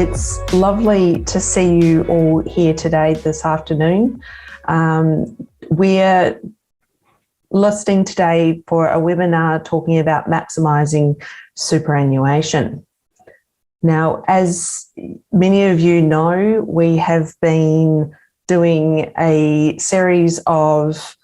It's lovely to see you all here today, this afternoon. We're listening today for a webinar talking about maximising superannuation. Now, as many of you know, we have been doing a series of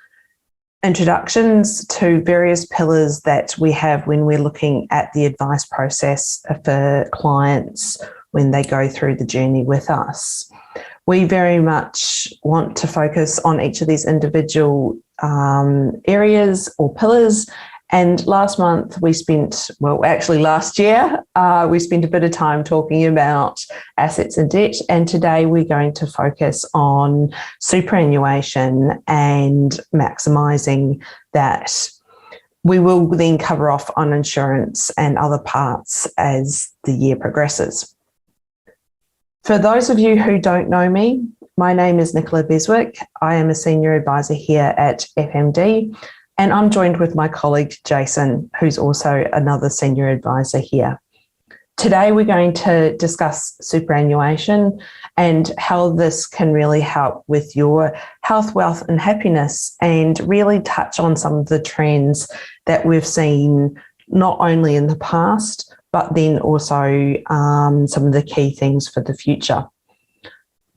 introductions to various pillars that we have when we're looking at the advice process for clients when they go through the journey with us. We very much want to focus on each of these individual areas or pillars. And last month we spent, well, actually last year, we spent a bit of time talking about assets and debt. And today we're going to focus on superannuation and maximising that. We will then cover off on insurance and other parts as the year progresses. For those of you who don't know me, my name is Nicola Beswick. I am a senior advisor here at FMD, and I'm joined with my colleague Jason, who's also another senior advisor here. Today we're going to discuss superannuation and how this can really help with your health, wealth and happiness, and really touch on some of the trends that we've seen not only in the past, but then also some of the key things for the future.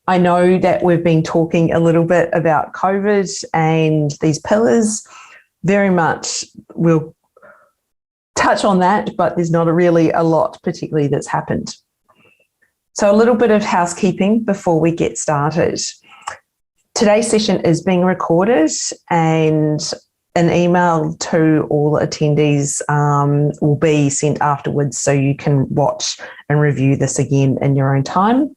I know that we've been talking a little bit about COVID and these pillars. Very much we'll touch on that, but there's not really a lot particularly that's happened. So a little bit of housekeeping before we get started. Today's session is being recorded, and an email to all attendees will be sent afterwards, so you can watch and review this again in your own time.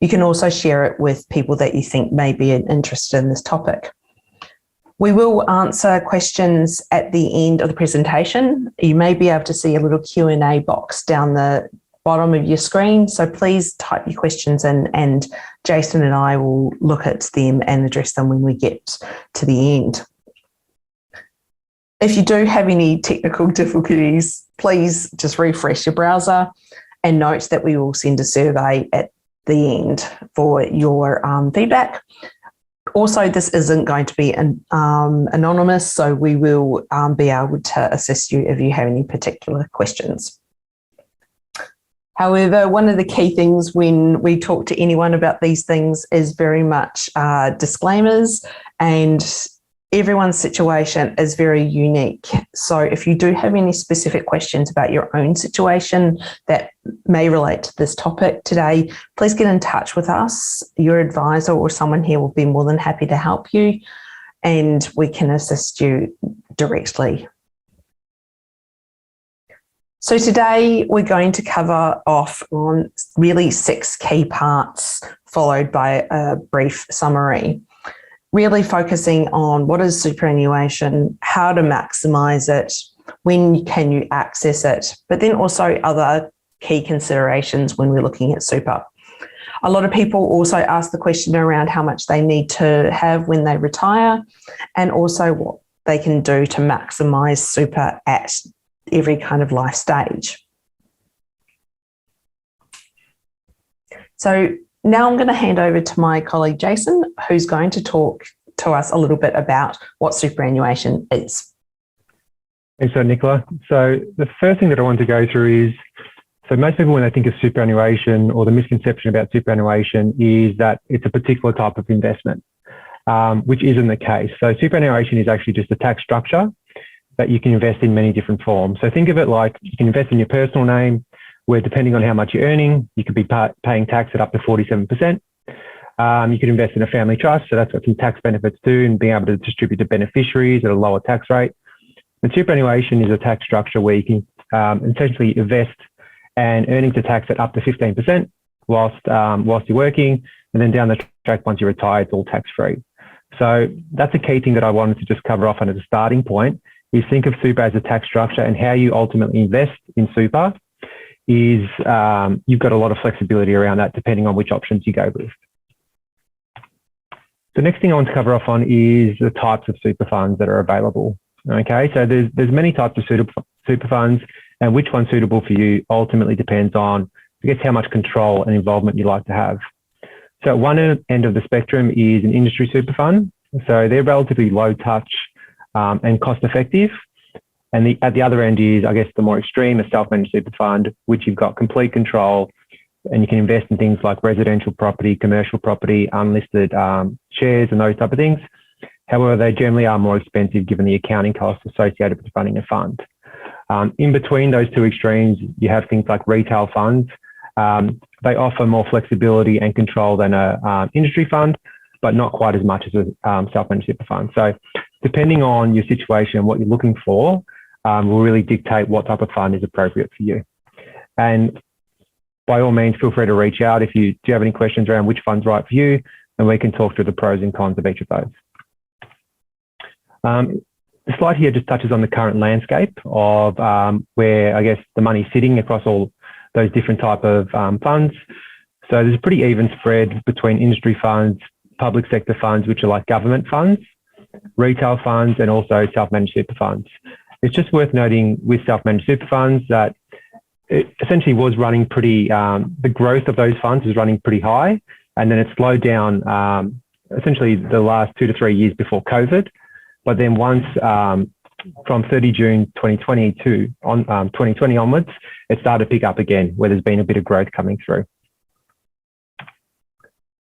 You can also share it with people that you think may be interested in this topic. We will answer questions at the end of the presentation. You may be able to see a little Q&A box down the bottom of your screen, so please type your questions in and Jason and I will look at them and address them when we get to the end. If you do have any technical difficulties, please just refresh your browser and note that we will send a survey at the end for your feedback. Also, this isn't going to be anonymous, so we will be able to assist you if you have any particular questions. However, one of the key things when we talk to anyone about these things is very much disclaimers, and everyone's situation is very unique. So if you do have any specific questions about your own situation that may relate to this topic today, please get in touch with us. Your advisor or someone here will be more than happy to help you, and we can assist you directly. So today we're going to cover off on really 6 key parts, followed by a brief summary. Really focusing on what is superannuation, how to maximise it, when can you access it, but then also other key considerations when we're looking at super. A lot of people also ask the question around how much they need to have when they retire, and also what they can do to maximise super at every kind of life stage. So now I'm going to hand over to my colleague Jason, who's going to talk to us a little bit about what superannuation is. Thanks, Nicola. So the first thing that I want to go through is, so most people when they think of superannuation, or the misconception about superannuation, is that it's a particular type of investment, which isn't the case. So superannuation is actually just a tax structure that you can invest in many different forms. So think of it like you can invest in your personal name, where depending on how much you're earning, you could be paying tax at up to 47%. You could invest in a family trust, so that's got some tax benefits too, and being able to distribute to beneficiaries at a lower tax rate. And superannuation is a tax structure where you can essentially invest and earnings are taxed at up to 15% whilst you're working, and then down the track, once you retire, it's all tax-free. So that's a key thing that I wanted to just cover off on as a starting point, is think of super as a tax structure, and how you ultimately invest in super is you've got a lot of flexibility around that depending on which options you go with. The next thing I want to cover off on is the types of super funds that are available. Okay, so there's many types of super funds, and which one's suitable for you ultimately depends on guess, how much control and involvement you like to have. So at one end of the spectrum is an industry super fund. So they're relatively low touch and cost effective. And at the other end is, I guess, the more extreme, a self-managed super fund, which you've got complete control and you can invest in things like residential property, commercial property, unlisted shares and those type of things. However, they generally are more expensive given the accounting costs associated with running a fund. In between those two extremes, you have things like retail funds. They offer more flexibility and control than an industry fund, but not quite as much as a self-managed super fund. So depending on your situation and what you're looking for, will really dictate what type of fund is appropriate for you. And by all means, feel free to reach out if you do have any questions around which fund's right for you, and we can talk through the pros and cons of each of those. The slide here just touches on the current landscape of where, I guess, the money's sitting across all those different type of funds. So there's a pretty even spread between industry funds, public sector funds, which are like government funds, retail funds, and also self-managed super funds. It's just worth noting with self-managed super funds that it essentially was running pretty, the growth of those funds was running pretty high, and then it slowed down essentially the last 2 to 3 years before COVID. But then once from 30 June 2020 to 2020 onwards, it started to pick up again, where there's been a bit of growth coming through.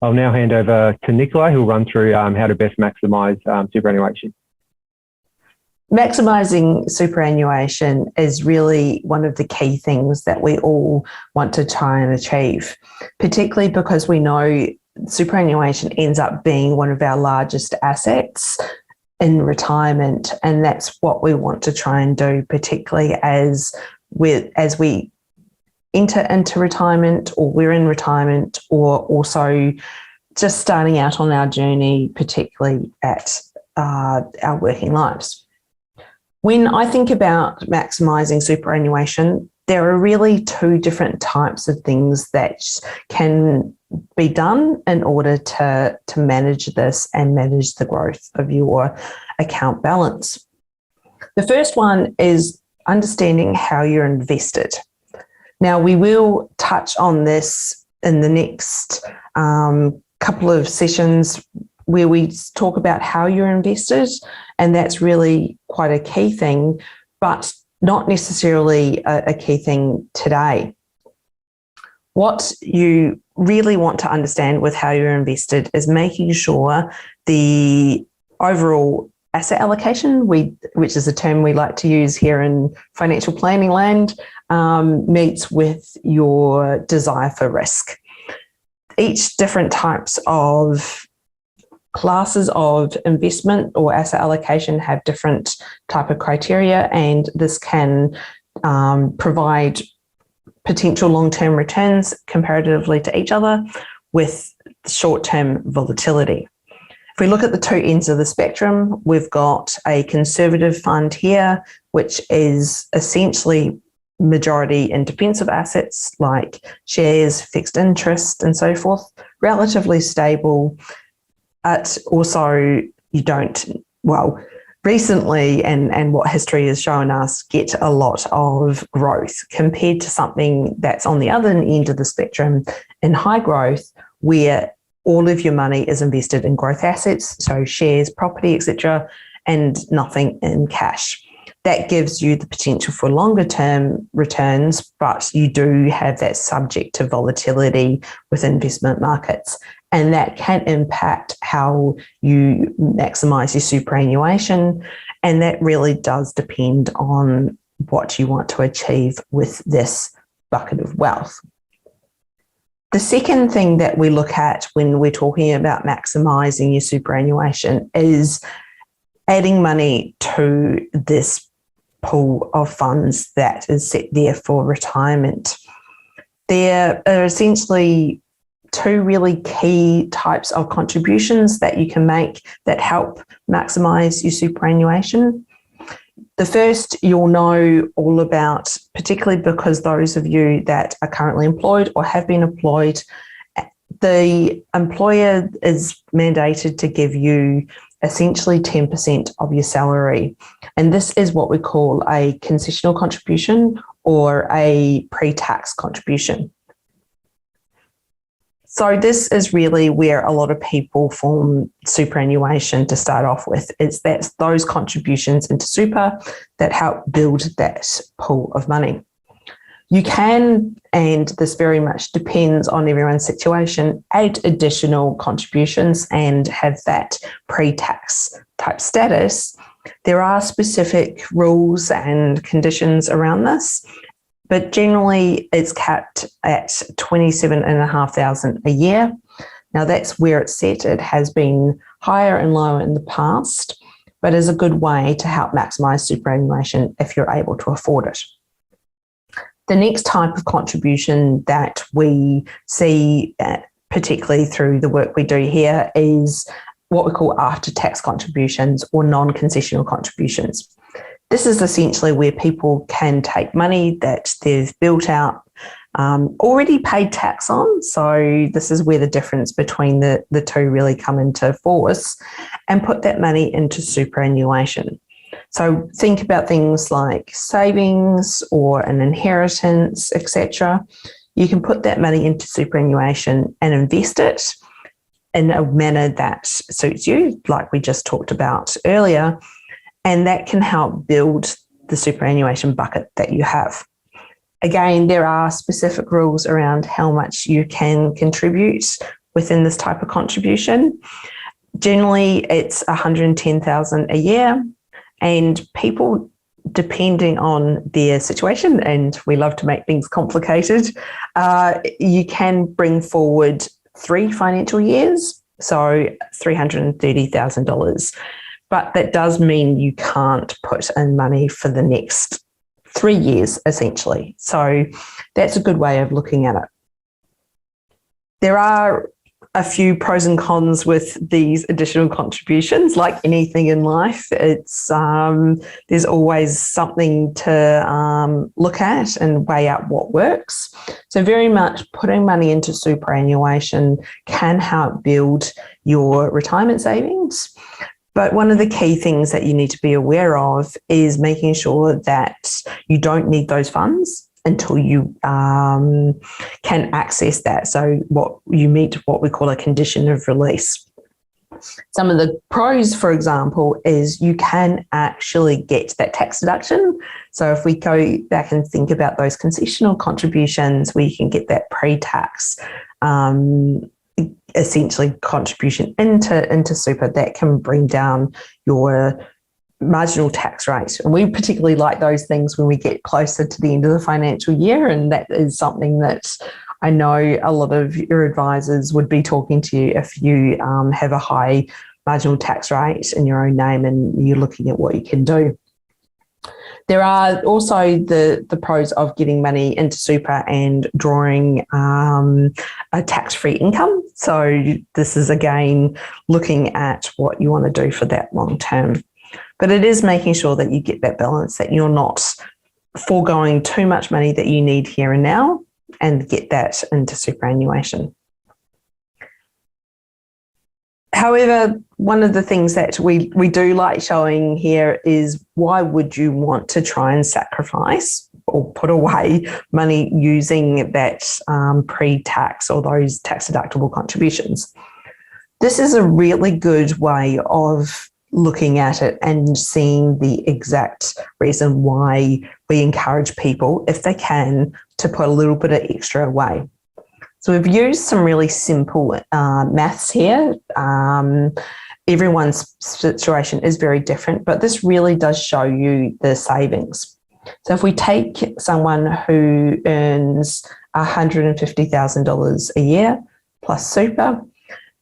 I'll now hand over to Nicola, who will run through how to best maximise superannuation. Maximising superannuation is really one of the key things that we all want to try and achieve, particularly because we know superannuation ends up being one of our largest assets in retirement, and that's what we want to try and do, particularly as we enter into retirement, or we're in retirement, or also just starting out on our journey, particularly at our working lives. When I think about maximising superannuation, there are really two different types of things that can be done in order to manage this and manage the growth of your account balance. The first one is understanding how you're invested. Now, we will touch on this in the next couple of sessions where we talk about how you're invested, and that's really quite a key thing, but not necessarily a key thing today. What you really want to understand with how you're invested is making sure the overall asset allocation, which is a term we like to use here in financial planning land, meets with your desire for risk. Each different types of classes of investment or asset allocation have different type of criteria, and this can provide potential long-term returns comparatively to each other with short-term volatility. If we look at the two ends of the spectrum, we've got a conservative fund here, which is essentially majority in defensive assets like shares, fixed interest, and so forth, relatively stable. But also you don't, recently and what history has shown us, get a lot of growth compared to something that's on the other end of the spectrum in high growth, where all of your money is invested in growth assets, so shares, property, etc., and nothing in cash. That gives you the potential for longer term returns, but you do have that subject to volatility with investment markets. And that can impact how you maximise your superannuation. And that really does depend on what you want to achieve with this bucket of wealth. The second thing that we look at when we're talking about maximising your superannuation is adding money to this pool of funds that is set there for retirement. There are essentially two really key types of contributions that you can make that help maximise your superannuation. The first you'll know all about, particularly because those of you that are currently employed or have been employed, the employer is mandated to give you essentially 10% of your salary. And this is what we call a concessional contribution or a pre-tax contribution. So this is really where a lot of people form superannuation to start off with. That's those contributions into super that help build that pool of money. You can, and this very much depends on everyone's situation, add additional contributions and have that pre-tax type status. There are specific rules and conditions around this, but generally it's capped at $27,500 a year. Now that's where it's set. It has been higher and lower in the past, but is a good way to help maximise superannuation if you're able to afford it. The next type of contribution that we see, particularly through the work we do here, is what we call after-tax contributions or non-concessional contributions. This is essentially where people can take money that they've built out, already paid tax on. So this is where the difference between the two really come into force, and put that money into superannuation. So think about things like savings or an inheritance, etc. You can put that money into superannuation and invest it in a manner that suits you, like we just talked about earlier, and that can help build the superannuation bucket that you have. Again, there are specific rules around how much you can contribute within this type of contribution. Generally, it's $110,000 a year. And people, depending on their situation, and we love to make things complicated, you can bring forward 3 financial years, so $330,000. But that does mean you can't put in money for the next 3 years, essentially. So that's a good way of looking at it. There are a few pros and cons with these additional contributions. Like anything in life, it's there's always something to look at and weigh out what works. So very much putting money into superannuation can help build your retirement savings. But one of the key things that you need to be aware of is making sure that you don't need those funds until you can access that. So what you meet what we call a condition of release. Some of the pros, for example, is you can actually get that tax deduction. So if we go back and think about those concessional contributions, where you can get that pre-tax essentially contribution into super, that can bring down your marginal tax rate. And we particularly like those things when we get closer to the end of the financial year, and that is something that I know a lot of your advisors would be talking to you if you have a high marginal tax rate in your own name and you're looking at what you can do. There are also the pros of getting money into super and drawing a tax-free income. So this is, again, looking at what you want to do for that long term. But it is making sure that you get that balance, that you're not foregoing too much money that you need here and now, and get that into superannuation. However, one of the things that we do like showing here is, why would you want to try and sacrifice or put away money using that pre-tax or those tax-deductible contributions? This is a really good way of looking at it and seeing the exact reason why we encourage people, if they can, to put a little bit of extra away. So we've used some really simple maths here. Everyone's situation is very different, but this really does show you the savings. So if we take someone who earns $150,000 a year plus super,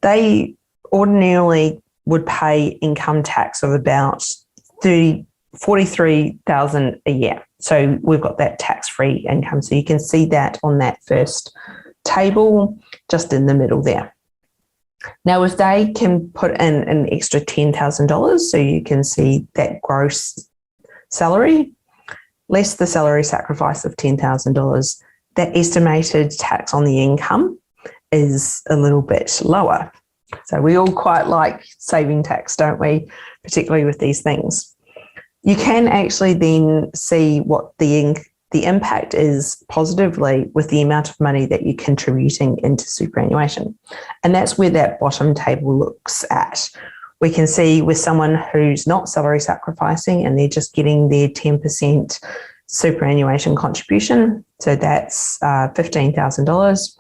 they ordinarily would pay income tax of about $43,000 a year. So we've got that tax-free income. So you can see that on that first table just in the middle there. Now, if they can put in an extra $10,000, so you can see that gross salary, less the salary sacrifice of $10,000, that estimated tax on the income is a little bit lower. So we all quite like saving tax, don't we? Particularly with these things. You can actually then see what the the impact is positively with the amount of money that you're contributing into superannuation. And that's where that bottom table looks at. We can see with someone who's not salary sacrificing and they're just getting their 10% superannuation contribution, so that's $15,000.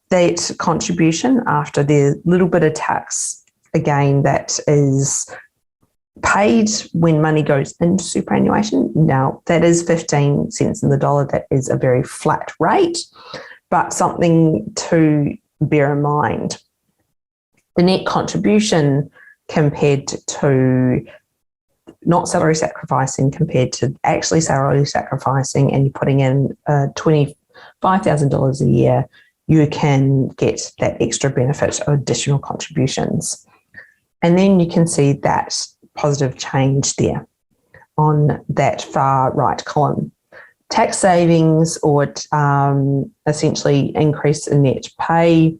That contribution, after the little bit of tax, again, that is paid when money goes into superannuation. Now, that is 15 cents in the dollar. That is a very flat rate, but something to bear in mind. The net contribution compared to not salary sacrificing compared to actually salary sacrificing, and you're putting in $25,000 a year, you can get that extra benefit of additional contributions. And then you can see that positive change there on that far right column. Tax savings or essentially increase in net pay,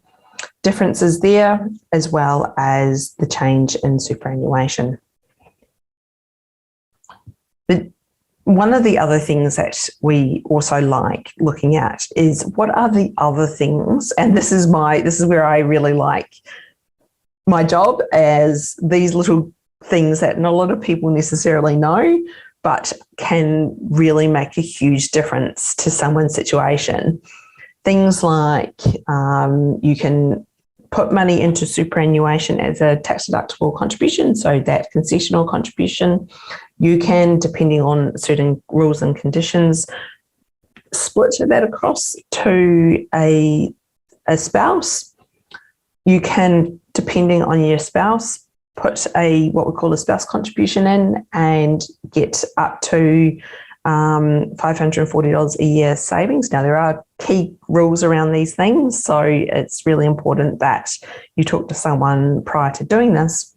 differences there, as well as the change in superannuation. But one of the other things that we also like looking at is what are the other things, and this is where I really like my job, as these little things that not a lot of people necessarily know, but can really make a huge difference to someone's situation. Things like you can put money into superannuation as a tax-deductible contribution, so that concessional contribution. You can, depending on certain rules and conditions, split that across to a spouse. You can, depending on your spouse, put what we call a spouse contribution in and get up to $540 a year savings. Now, there are key rules around these things, so it's really important that you talk to someone prior to doing this.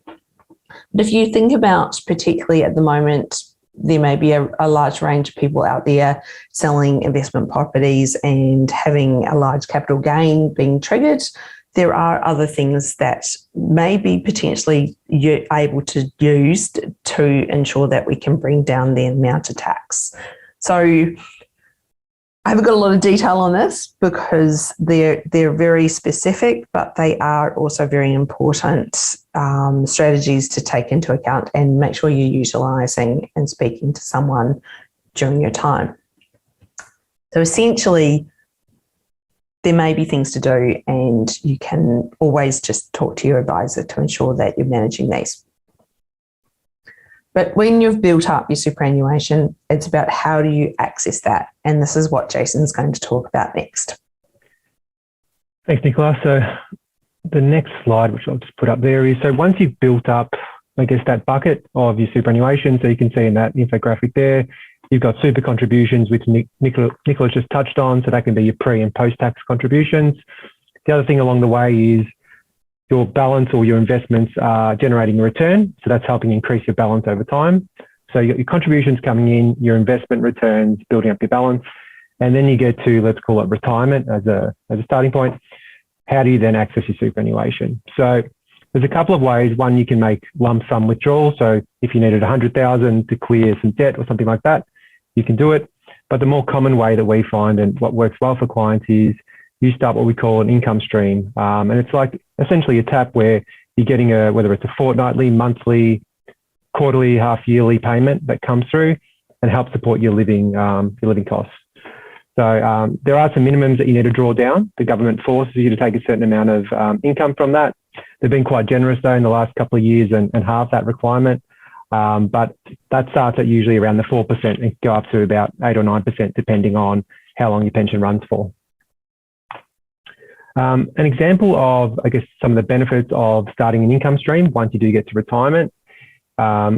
But if you think about, particularly at the moment, there may be a large range of people out there selling investment properties and having a large capital gain being triggered. There are other things that may be potentially you're able to use to ensure that we can bring down the amount of tax. So I haven't got a lot of detail on this because they're very specific, but they are also very important strategies to take into account and make sure you're utilising and speaking to someone during your time. So essentially, there may be things to do, and you can always just talk to your advisor to ensure that you're managing these. But when you've built up your superannuation, it's about how do you access that? And this is what Jason's going to talk about next. Thanks, Nicola. So the next slide, which I'll just put up there, is so once you've built up, I guess, that bucket of your superannuation, so you can see in that infographic there, you've got super contributions, which Nicola just touched on, so that can be your pre and post-tax contributions. The other thing along the way is your balance or your investments are generating a return, so that's helping increase your balance over time. So you got your contributions coming in, your investment returns, building up your balance, and then you get to, let's call it retirement as a starting point. How do you then access your superannuation? So there's a couple of ways. One, you can make lump sum withdrawal. So if you needed $100,000 to clear some debt or something like that, you can do it. But the more common way that we find and what works well for clients is you start what we call an income stream. And it's like essentially a tap where you're getting whether it's a fortnightly, monthly, quarterly, half-yearly payment that comes through and helps support your living costs. So there are some minimums that you need to draw down. The government forces you to take a certain amount of income from that. They've been quite generous though in the last couple of years and halve that requirement. But that starts at usually around the 4% and go up to about 8 or 9% depending on how long your pension runs for. An example of, I guess, some of the benefits of starting an income stream once you do get to retirement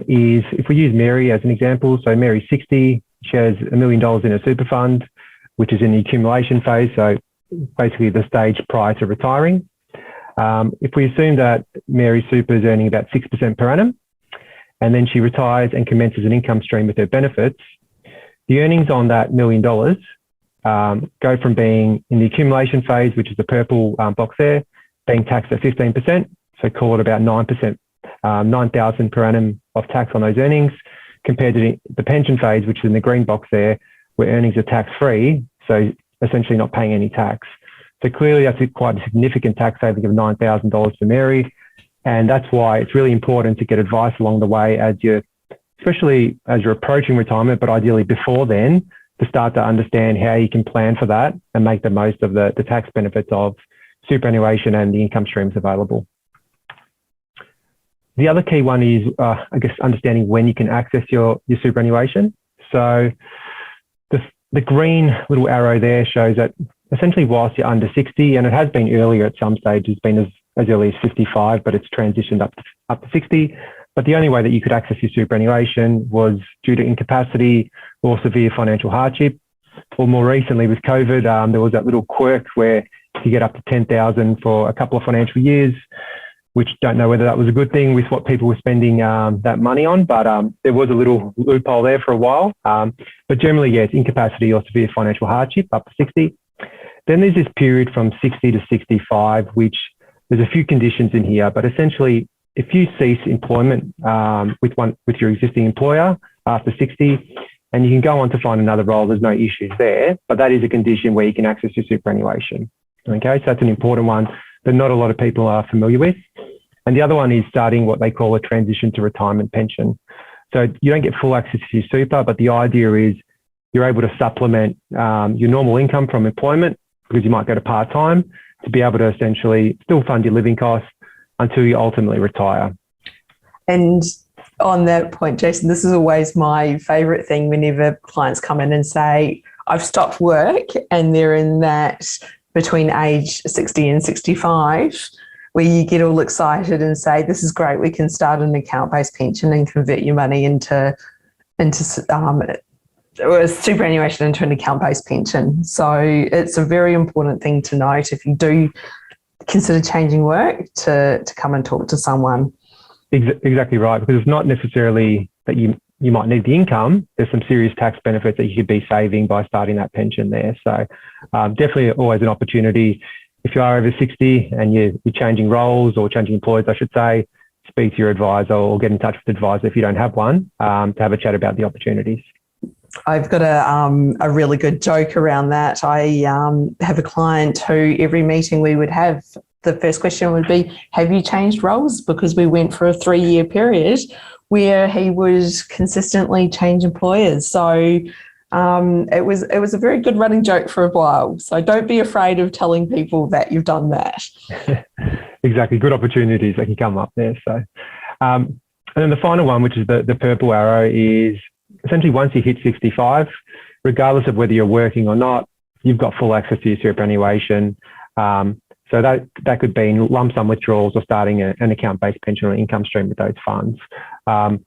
is if we use Mary as an example. So Mary's 60, she has $1 million in a super fund, which is in the accumulation phase. So basically the stage prior to retiring. If we assume that Mary's super is earning about 6% per annum, and then she retires and commences an income stream with her benefits, the earnings on that $1 million go from being in the accumulation phase, which is the purple box there, being taxed at 15%. So call it about 9%, $9,000 per annum of tax on those earnings, compared to the pension phase, which is in the green box there, where earnings are tax-free, so essentially not paying any tax. So clearly that's quite a significant tax saving of $9,000 for Mary. And that's why it's really important to get advice along the way especially as you're approaching retirement, but ideally before then, to start to understand how you can plan for that and make the most of the tax benefits of superannuation and the income streams available. The other key one is, understanding when you can access your superannuation. So the green little arrow there shows that essentially whilst you're under 60, and it has been earlier at some stage, it's been as early as 55, but it's transitioned up to 60. But the only way that you could access your superannuation was due to incapacity or severe financial hardship. Or more recently with COVID, there was that little quirk where you get up to 10,000 for a couple of financial years, which don't know whether that was a good thing with what people were spending that money on, but there was a little loophole there for a while. But generally, yeah, it's incapacity or severe financial hardship up to 60. Then there's this period from 60 to 65, which there's a few conditions in here, but essentially, if you cease employment with your existing employer after 60, and you can go on to find another role, there's no issues there, but that is a condition where you can access your superannuation. Okay, so that's an important one that not a lot of people are familiar with. And the other one is starting what they call a transition to retirement pension. So you don't get full access to your super, but the idea is you're able to supplement your normal income from employment, because you might go to part-time, to be able to essentially still fund your living costs until you ultimately retire. And on that point, Jason, this is always my favourite thing whenever clients come in and say, I've stopped work, and they're in that between age 60 and 65, where you get all excited and say, this is great, we can start an account-based pension and convert your money into superannuation into an account-based pension. So it's a very important thing to note if you do consider changing work to come and talk to someone. Exactly right, because it's not necessarily that you might need the income. There's some serious tax benefits that you could be saving by starting that pension there. So definitely always an opportunity. If you are over 60 and you're changing roles or changing employers, I should say, speak to your advisor or get in touch with the advisor if you don't have one, to have a chat about the opportunities. I've got a really good joke around that. I have a client who every meeting we would have, the first question would be, have you changed roles? Because we went for a 3-year period where he would consistently change employers. So it was a very good running joke for a while. So don't be afraid of telling people that you've done that. Exactly, good opportunities that can come up there. So, and then the final one, which is the purple arrow, is essentially once you hit 65, regardless of whether you're working or not, you've got full access to your superannuation. So that could be in lump sum withdrawals or starting an account-based pension or income stream with those funds. So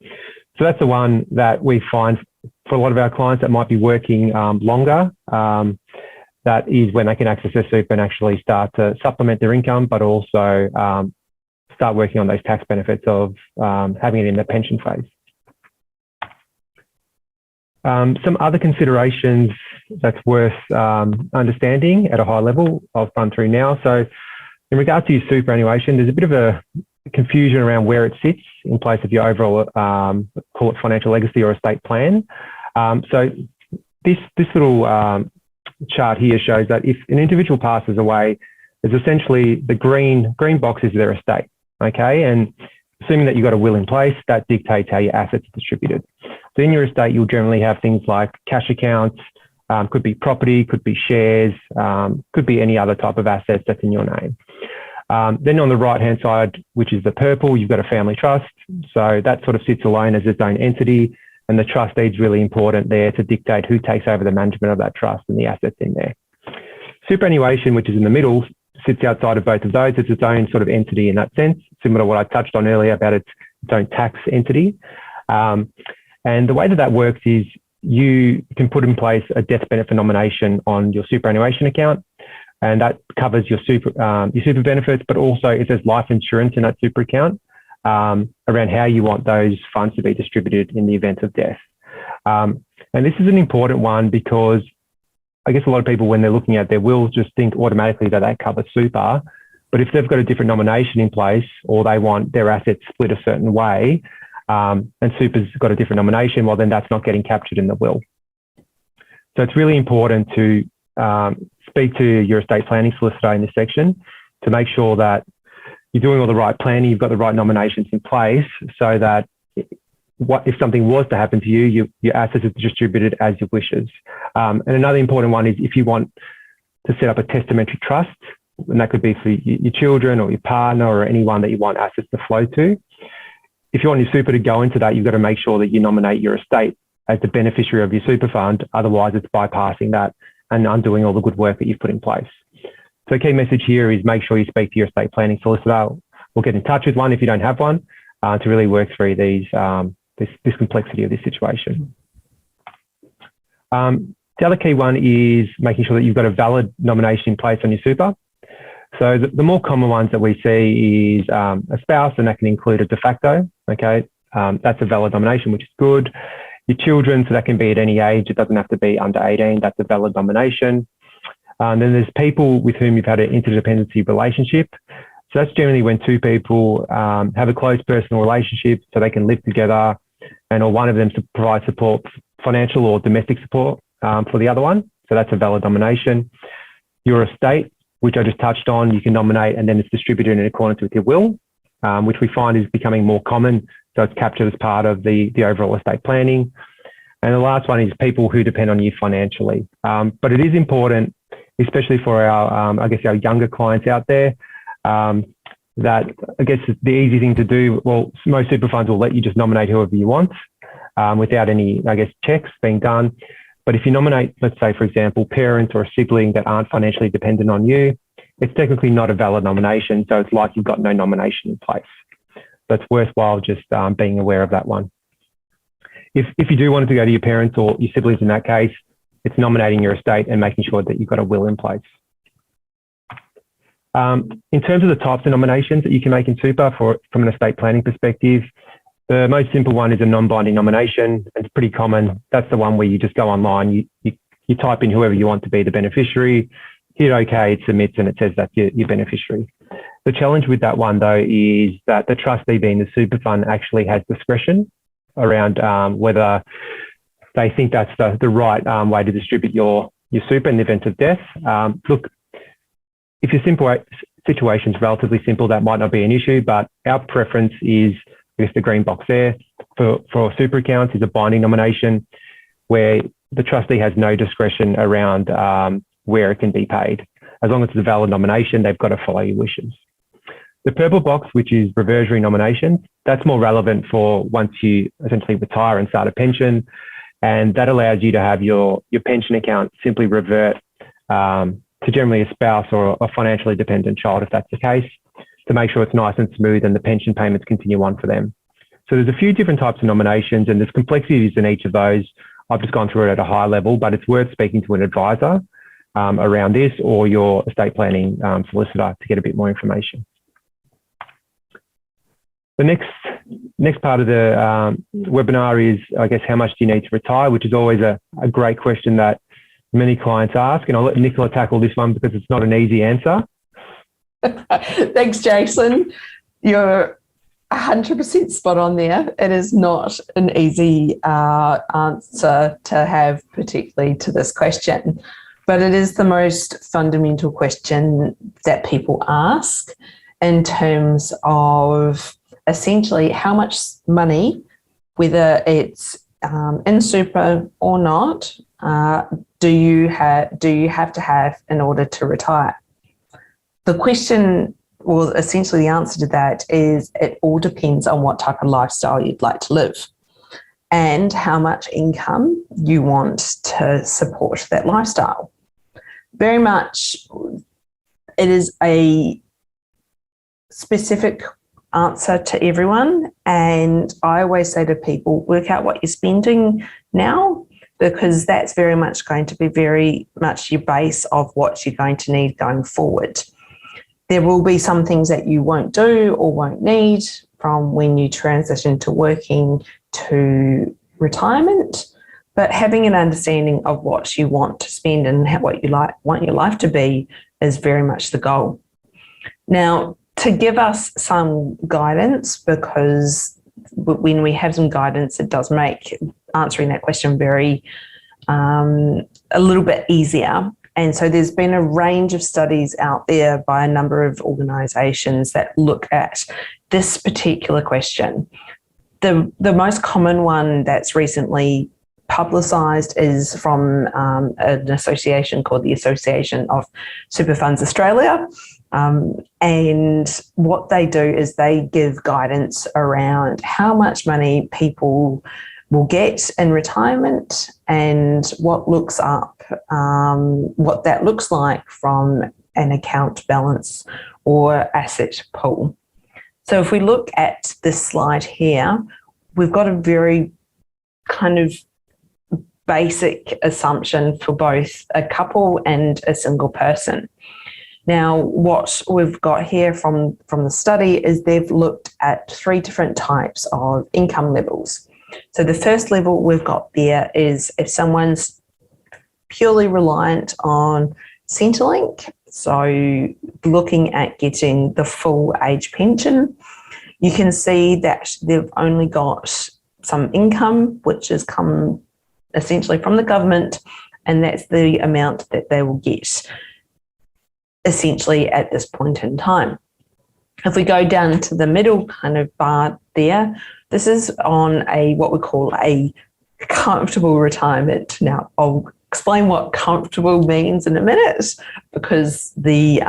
that's the one that we find for a lot of our clients that might be working longer. That is when they can access their super and actually start to supplement their income, but also start working on those tax benefits of having it in the pension phase. Some other considerations that's worth understanding at a high level, I'll run through now. So in regards to your superannuation, there's a bit of a confusion around where it sits in place of your overall, call it financial legacy or estate plan. So this little chart here shows that if an individual passes away, there's essentially the green box is their estate, okay? And assuming that you've got a will in place, that dictates how your assets are distributed. So in your estate, you'll generally have things like cash accounts, could be property, could be shares, could be any other type of assets that's in your name. Then on the right-hand side, which is the purple, you've got a family trust. So that sort of sits alone as its own entity, and the trustee is really important there to dictate who takes over the management of that trust and the assets in there. Superannuation, which is in the middle, sits outside of both of those. It's its own sort of entity in that sense, similar to what I touched on earlier about its own tax entity. And the way that works is you can put in place a death benefit nomination on your superannuation account, and that covers your super benefits, but also if there's life insurance in that super account around how you want those funds to be distributed in the event of death. And this is an important one because I guess a lot of people, when they're looking at their will, just think automatically that covers super. But if they've got a different nomination in place or they want their assets split a certain way, and super's got a different nomination, well, then that's not getting captured in the will. So it's really important to speak to your estate planning solicitor in this section to make sure that you're doing all the right planning, you've got the right nominations in place so that if something was to happen to you, your assets are distributed as your wishes. And another important one is if you want to set up a testamentary trust, and that could be for your children or your partner or anyone that you want assets to flow to. If you want your super to go into that, you've got to make sure that you nominate your estate as the beneficiary of your super fund. Otherwise, it's bypassing that and undoing all the good work that you've put in place. So the key message here is make sure you speak to your estate planning solicitor or get in touch with one if you don't have one to really work through this complexity of this situation. The other key one is making sure that you've got a valid nomination in place on your super. So the more common ones that we see is a spouse, and that can include a de facto, okay? That's a valid nomination, which is good. Your children, so that can be at any age. It doesn't have to be under 18. That's a valid nomination. Then there's people with whom you've had an interdependency relationship. So that's generally when two people have a close personal relationship so they can live together and or one of them to provide support, financial or domestic support for the other one. So that's a valid nomination. Your estate, which I just touched on, you can nominate and then it's distributed in accordance with your will, which we find is becoming more common. So it's captured as part of the overall estate planning. And the last one is people who depend on you financially. But it is important, especially for our, our younger clients out there, that I guess the easy thing to do, well, most super funds will let you just nominate whoever you want without any, checks being done. But if you nominate, let's say, for example, parents or a sibling that aren't financially dependent on you, it's technically not a valid nomination. So it's like you've got no nomination in place. So it's worthwhile just being aware of that one. If you do want to go to your parents or your siblings in that case, it's nominating your estate and making sure that you've got a will in place. In terms of the types of nominations that you can make in super from an estate planning perspective, the most simple one is a non-binding nomination. It's pretty common. That's the one where you just go online, you type in whoever you want to be the beneficiary, hit OK, it submits and it says that's your beneficiary. The challenge with that one though is that the trustee being the super fund actually has discretion around whether they think that's the right way to distribute your super in the event of death. Look, if your situation is relatively simple, that might not be an issue, but our preference is, I guess the green box there for super accounts is a binding nomination where the trustee has no discretion around where it can be paid. As long as it's a valid nomination, they've got to follow your wishes. The purple box, which is reversionary nominations, that's more relevant for once you essentially retire and start a pension. And that allows you to have your pension account simply revert to generally a spouse or a financially dependent child, if that's the case, to make sure it's nice and smooth and the pension payments continue on for them. So there's a few different types of nominations and there's complexities in each of those. I've just gone through it at a high level, but it's worth speaking to an advisor around this or your estate planning solicitor to get a bit more information. The next part of the webinar is, I guess, how much do you need to retire, which is always a great question that many clients ask. And I'll let Nicola tackle this one because it's not an easy answer. Thanks, Jason. You're 100% spot on there. It is not an easy answer to have, particularly to this question, but it is the most fundamental question that people ask in terms of essentially how much money, whether it's in super or not, do you have to have in order to retire? The question, well, essentially the answer to that is it all depends on what type of lifestyle you'd like to live and how much income you want to support that lifestyle. Very much it is a specific answer to everyone, and I always say to people, work out what you're spending now, because that's very much going to be very much your base of what you're going to need going forward. There will be some things that you won't do or won't need from when you transition to working to retirement, but having an understanding of what you want to spend and what you want your life to be is very much the goal. Now, to give us some guidance, because when we have some guidance, it does make answering that question very a little bit easier. And so there's been a range of studies out there by a number of organisations that look at this particular question. The most common one that's recently publicised is from an association called the Association of Super Funds Australia. And what they do is they give guidance around how much money people will get in retirement and what that looks like from an account balance or asset pool. So if we look at this slide here, we've got a very kind of basic assumption for both a couple and a single person. Now, what we've got here from the study is they've looked at 3 different types of income levels. So the first level we've got there is if someone's purely reliant on Centrelink, so looking at getting the full age pension, you can see that they've only got some income, which has come essentially from the government, and that's the amount that they will get essentially at this point in time. If we go down to the middle kind of bar there, this is on what we call a comfortable retirement. Now, I'll explain what comfortable means in a minute, because the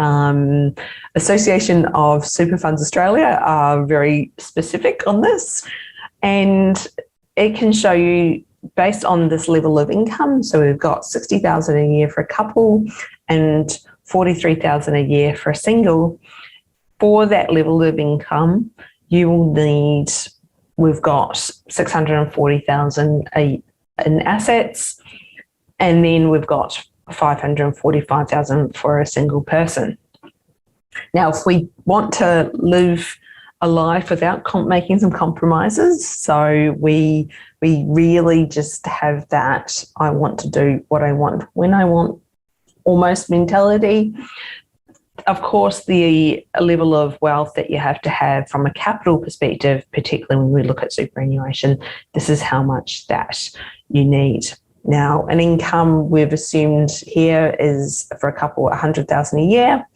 Association of Super Funds Australia are very specific on this, and it can show you based on this level of income. So we've got $60,000 a year for a couple and $43,000 a year for a single. For that level of income, you will need, we've got $640,000 in assets, and then we've got $545,000 for a single person. Now, if we want to live a life without making some compromises, so we really just have that I want to do what I want when I want almost mentality. Of course, the level of wealth that you have to have from a capital perspective, particularly when we look at superannuation, this is how much that you need. Now, an income we've assumed here is for a couple $100,000 a year,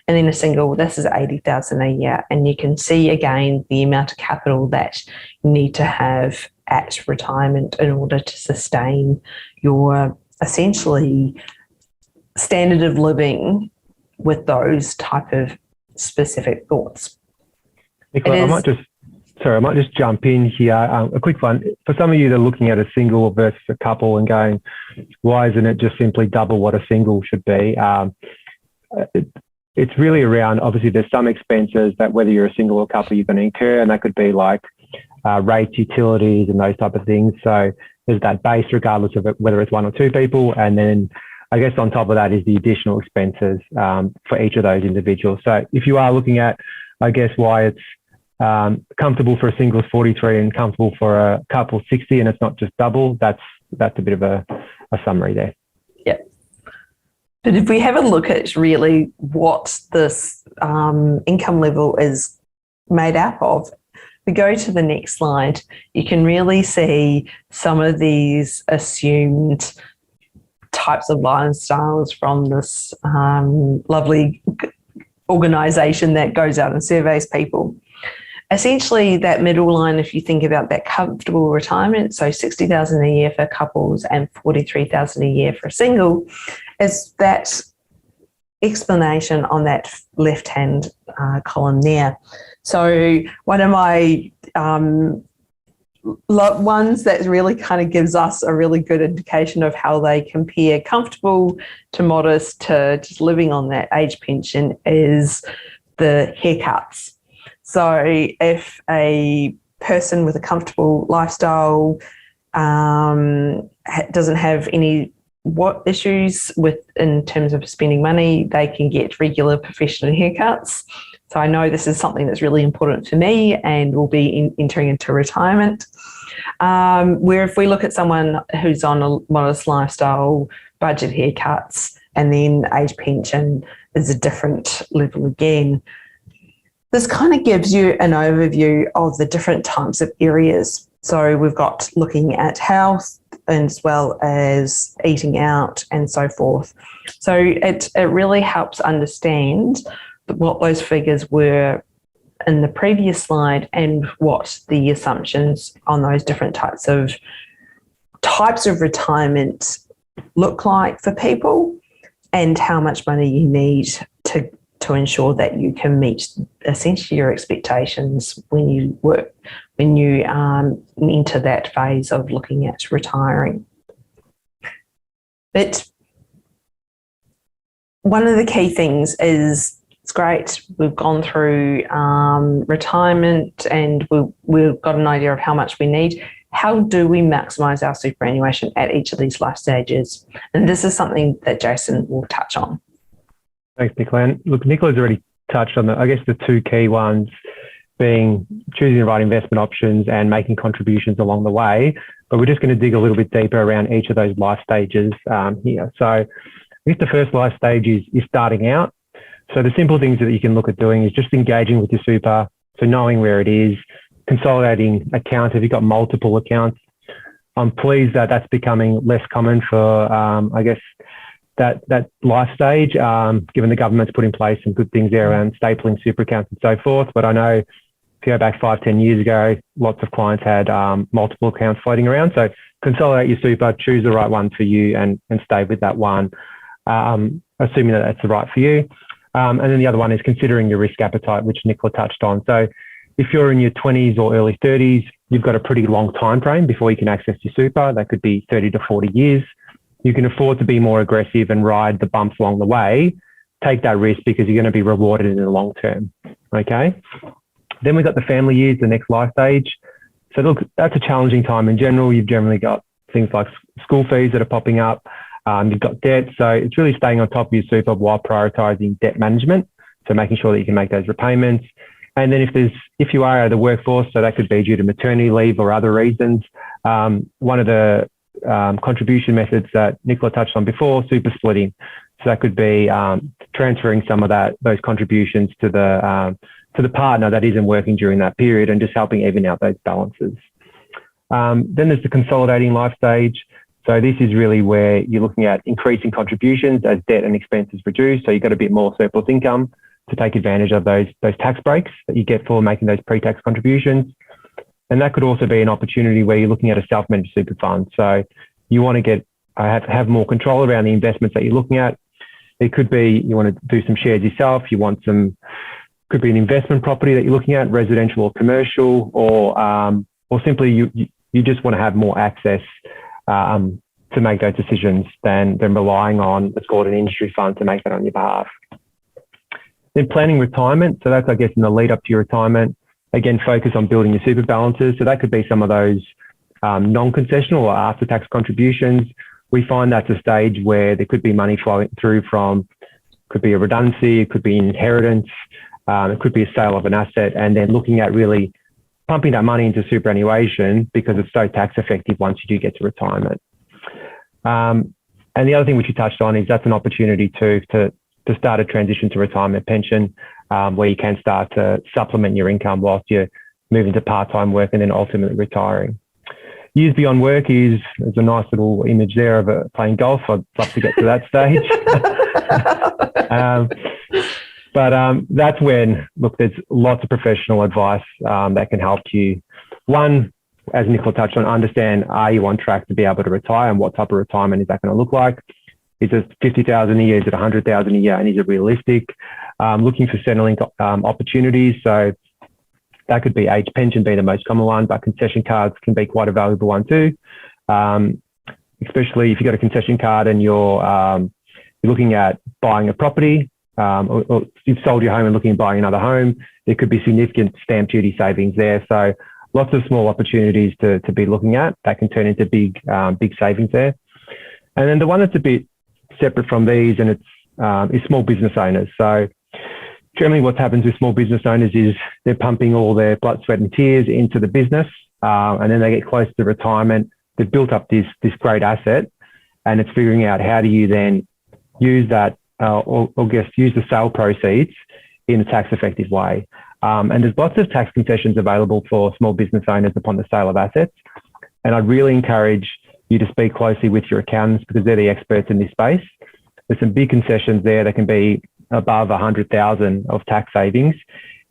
and then a single, this is $80,000 a year. And you can see again the amount of capital that you need to have at retirement in order to sustain your essentially standard of living with those type of specific thoughts. Nicola, I might just jump in here. A quick one. For some of you that are looking at a single versus a couple and going, why isn't it just simply double what a single should be? It's really around, obviously, there's some expenses that whether you're a single or couple, you're going to incur, and that could be like rates, utilities, and those type of things. So there's that base regardless of whether it's 1 or 2 people. And then I guess on top of that is the additional expenses for each of those individuals. So if you are looking at, I guess, why it's comfortable for a single is 43 and comfortable for a couple 60, and it's not just double, that's a bit of a summary there. Yeah. But if we have a look at really what this income level is made up of, we go to the next slide, you can really see some of these assumed types of lifestyles from this lovely organisation that goes out and surveys people. Essentially, that middle line, if you think about that comfortable retirement, so $60,000 a year for couples and $43,000 a year for a single, is that explanation on that left-hand column there. So one of my ones that really kind of gives us a really good indication of how they compare comfortable to modest to just living on that age pension is the haircuts. So if a person with a comfortable lifestyle doesn't have any issues with in terms of spending money, they can get regular professional haircuts. So I know this is something that's really important for me and will be entering into retirement. Where if we look at someone who's on a modest lifestyle, budget haircuts, and then age pension is a different level again. This kind of gives you an overview of the different types of areas. So we've got looking at health as well as eating out and so forth. So it really helps understand what those figures were in the previous slide and what the assumptions on those different types of retirement look like for people, and how much money you need to ensure that you can meet essentially your expectations when you enter that phase of looking at retiring. But one of the key things is, it's great, we've gone through retirement and we've got an idea of how much we need. How do we maximise our superannuation at each of these life stages? And this is something that Jason will touch on. Thanks, Nicola. And look, Nicola's already touched on the two key ones being choosing the right investment options and making contributions along the way. But we're just going to dig a little bit deeper around each of those life stages here. So I guess the first life stage is starting out. So the simple things that you can look at doing is just engaging with your super, so knowing where it is, consolidating accounts if you've got multiple accounts. I'm pleased that that's becoming less common for, I guess, that life stage, given the government's put in place some good things there around stapling super accounts and so forth. But I know if you go back 5-10 years ago, lots of clients had multiple accounts floating around. So consolidate your super, choose the right one for you and stay with that one, assuming that that's the right for you. And then the other one is considering your risk appetite, which Nicola touched on. So if you're in your 20s or early 30s, you've got a pretty long time frame before you can access your super. That could be 30 to 40 years. You can afford to be more aggressive and ride the bumps along the way. Take that risk because you're going to be rewarded in the long term. Okay. Then we've got the family years, the next life stage. So look, that's a challenging time in general. You've generally got things like school fees that are popping up. You've got debt. So it's really staying on top of your super while prioritizing debt management. So making sure that you can make those repayments. And then if you are out of the workforce, so that could be due to maternity leave or other reasons, one of the contribution methods that Nicola touched on before, super splitting. So that could be transferring some of those contributions to the partner that isn't working during that period and just helping even out those balances. Then there's the consolidating life stage. So this is really where you're looking at increasing contributions as debt and expenses reduce. So you've got a bit more surplus income to take advantage of those tax breaks that you get for making those pre-tax contributions. And that could also be an opportunity where you're looking at a self-managed super fund. So you want to have more control around the investments that you're looking at. It could be you want to do some shares yourself. Could be an investment property that you're looking at, residential or commercial, or simply you just want to have more access to make those decisions than relying on, let's call it an industry fund, to make that on your behalf. Then planning retirement. So that's, I guess, in the lead up to your retirement. Again, focus on building your super balances. So that could be some of those non-concessional or after-tax contributions. We find that's a stage where there could be money flowing through from, could be a redundancy, it could be an inheritance, it could be a sale of an asset, and then looking at really pumping that money into superannuation because it's so tax effective once you do get to retirement. And the other thing which you touched on is that's an opportunity to start a transition to retirement pension, where you can start to supplement your income whilst you're moving to part-time work and then ultimately retiring. Years beyond work there's a nice little image there of playing golf. I'd love to get to that stage. But that's when, look, there's lots of professional advice that can help you. One, as Nicola touched on, understand, are you on track to be able to retire, and what type of retirement is that going to look like? Is it 50,000 a year? Is it 100,000 a year? And is it realistic? Looking for settling opportunities. So that could be age pension being the most common one, but concession cards can be quite a valuable one too. Especially if you've got a concession card and you're looking at buying a property, or you've sold your home and looking at buying another home, there could be significant stamp duty savings there. So lots of small opportunities to be looking at that can turn into big savings there. And then the one that's a bit separate from these, and it's small business owners. So generally what happens with small business owners is they're pumping all their blood, sweat and tears into the business, and then they get close to retirement. They've built up this great asset, and it's figuring out how do you then use that use the sale proceeds in a tax effective way. And there's lots of tax concessions available for small business owners upon the sale of assets. And I'd really encourage you to speak closely with your accountants because they're the experts in this space. There's some big concessions there that can be above 100,000 of tax savings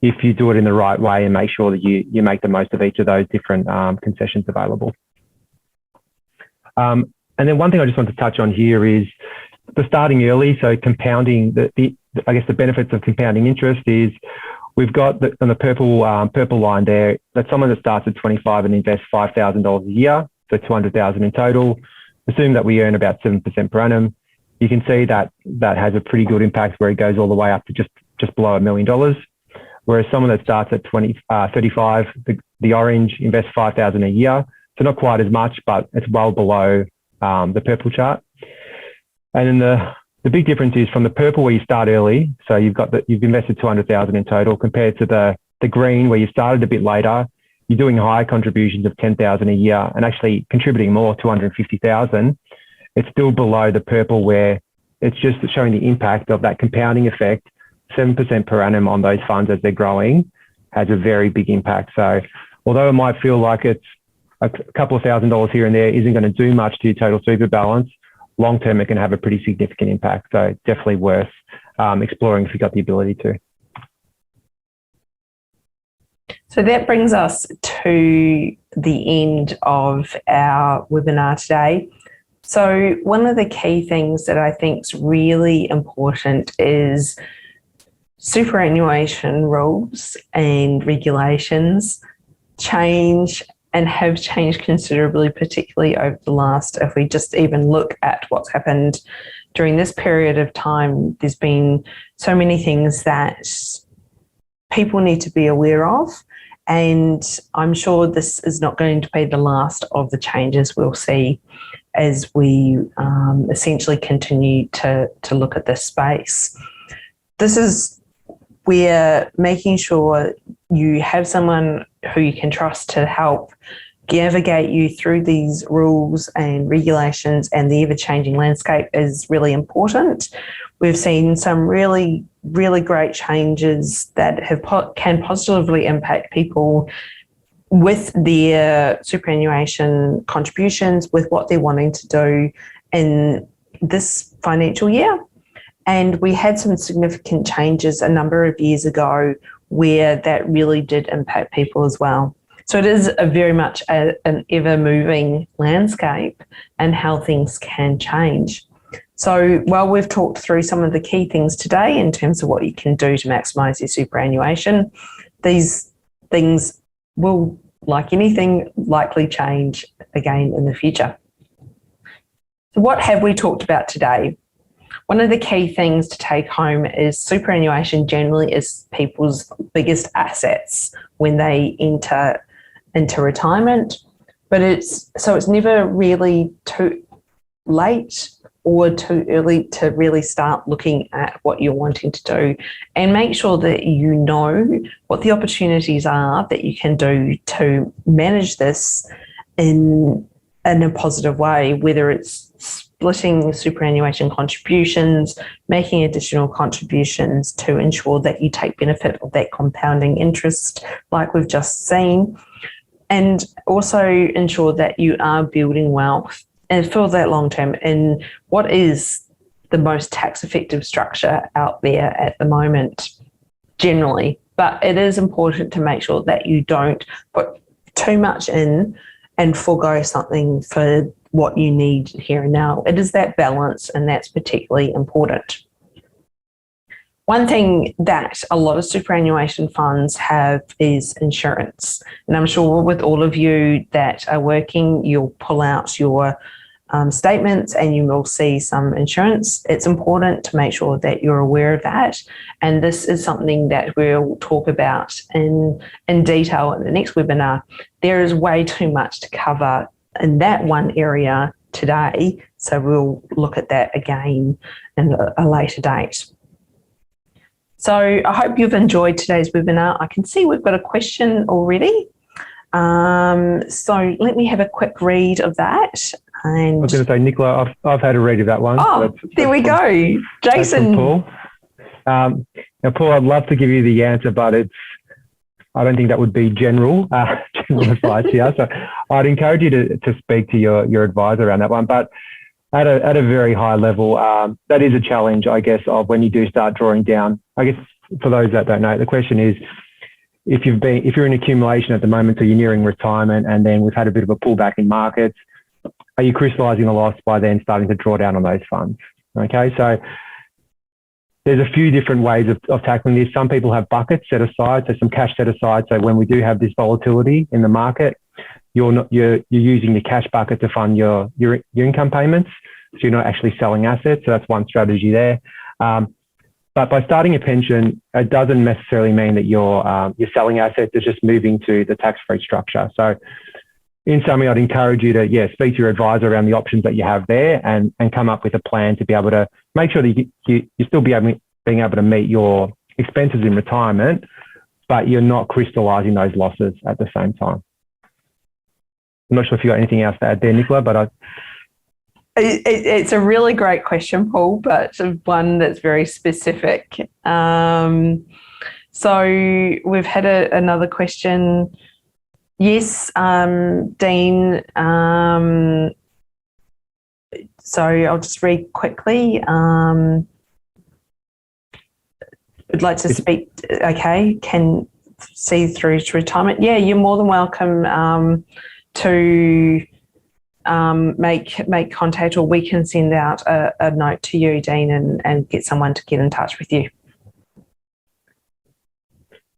if you do it in the right way and make sure that you make the most of each of those different concessions available. And then one thing I just want to touch on here is the starting early. So compounding, I guess the benefits of compounding interest is we've got on the purple line there, that's someone that starts at 25 and invests $5,000 a year, so 200,000 in total. Assume that we earn about 7% per annum. You can see that has a pretty good impact where it goes all the way up to just below $1 million. Whereas someone that starts at 35, the orange invests 5,000 a year. So not quite as much, but it's well below the purple chart. And then the big difference is from the purple where you start early. So you've invested 200,000 in total compared to the green where you started a bit later. You're doing higher contributions of 10,000 a year and actually contributing more, 250,000. It's still below the purple where it's just showing the impact of that compounding effect. 7% per annum on those funds as they're growing has a very big impact. So although it might feel like it's a couple of $1,000s here and there isn't going to do much to your total super balance, long term it can have a pretty significant impact. So definitely worth exploring if you've got the ability to. So that brings us to the end of our webinar today. So one of the key things that I think is really important is superannuation rules and regulations change and have changed considerably, particularly over the last, if we just even look at what's happened during this period of time, there's been so many things that people need to be aware of. And I'm sure this is not going to be the last of the changes we'll see as we essentially continue to look at this space. This is where making sure you have someone who you can trust to help navigate you through these rules and regulations and the ever-changing landscape is really important. We've seen some really, really great changes that can positively impact people with their superannuation contributions, with what they're wanting to do in this financial year. And we had some significant changes a number of years ago where that really did impact people as well. So it is very much an ever-moving landscape and how things can change. So while we've talked through some of the key things today in terms of what you can do to maximise your superannuation, these things will, like anything, likely change again in the future. So what have we talked about today? One of the key things to take home is superannuation generally is people's biggest assets when they enter into retirement, but it's never really too late or too early to really start looking at what you're wanting to do, and make sure that you know what the opportunities are that you can do to manage this in a positive way, whether it's splitting superannuation contributions, making additional contributions to ensure that you take benefit of that compounding interest like we've just seen, and also ensure that you are building wealth and for that long term in what is the most tax effective structure out there at the moment generally. But it is important to make sure that you don't put too much in and forego something for what you need here and now. It is that balance, and that's particularly important. One thing that a lot of superannuation funds have is insurance. And I'm sure with all of you that are working, you'll pull out your statements and you will see some insurance. It's important to make sure that you're aware of that. And this is something that we'll talk about in detail in the next webinar. There is way too much to cover in that one area today. So we'll look at that again in a later date. So I hope you've enjoyed today's webinar. I can see we've got a question already. So let me have a quick read of that. And I was going to say, Nicola, I've had a read of that one. Oh, there we go. Jason. Paul. Now, Paul, I'd love to give you the answer, but I don't think that would be general advice here. So I'd encourage you to speak to your advisor around that one. But at a very high level, that is a challenge, I guess, of when you do start drawing down. I guess for those that don't know, the question is, if you're in accumulation at the moment, so you're nearing retirement, and then we've had a bit of a pullback in markets, are you crystallising a loss by then starting to draw down on those funds? Okay, so there's a few different ways of tackling this. Some people have buckets set aside, so some cash set aside. So when we do have this volatility in the market, you're using the cash bucket to fund your income payments. So you're not actually selling assets. So that's one strategy there. But by starting a pension, it doesn't necessarily mean that you're selling assets. It's just moving to the tax-free structure. So in summary, I'd encourage you to, speak to your advisor around the options that you have there and come up with a plan to be able to make sure that you still being able to meet your expenses in retirement, but you're not crystallising those losses at the same time. I'm not sure if you got anything else to add there, Nicola, but It's a really great question, Paul, but one that's very specific. So we've had another question. Yes, Dean. So I'll just read quickly. I'd like to speak. Okay, can see through to retirement. Yeah, you're more than welcome to make contact, or we can send out a note to you, Dean, and get someone to get in touch with you.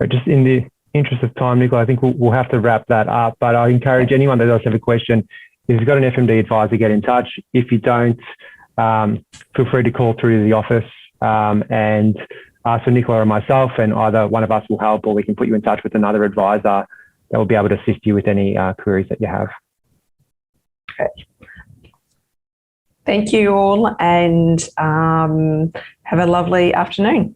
Just in the interest of time, Nicola, I think we'll have to wrap that up. But I encourage anyone that does have a question, if you've got an FMD advisor, get in touch. If you don't, feel free to call through the office and ask for Nicola or myself, and either one of us will help, or we can put you in touch with another advisor that will be able to assist you with any queries that you have. Okay. Thank you all, and have a lovely afternoon.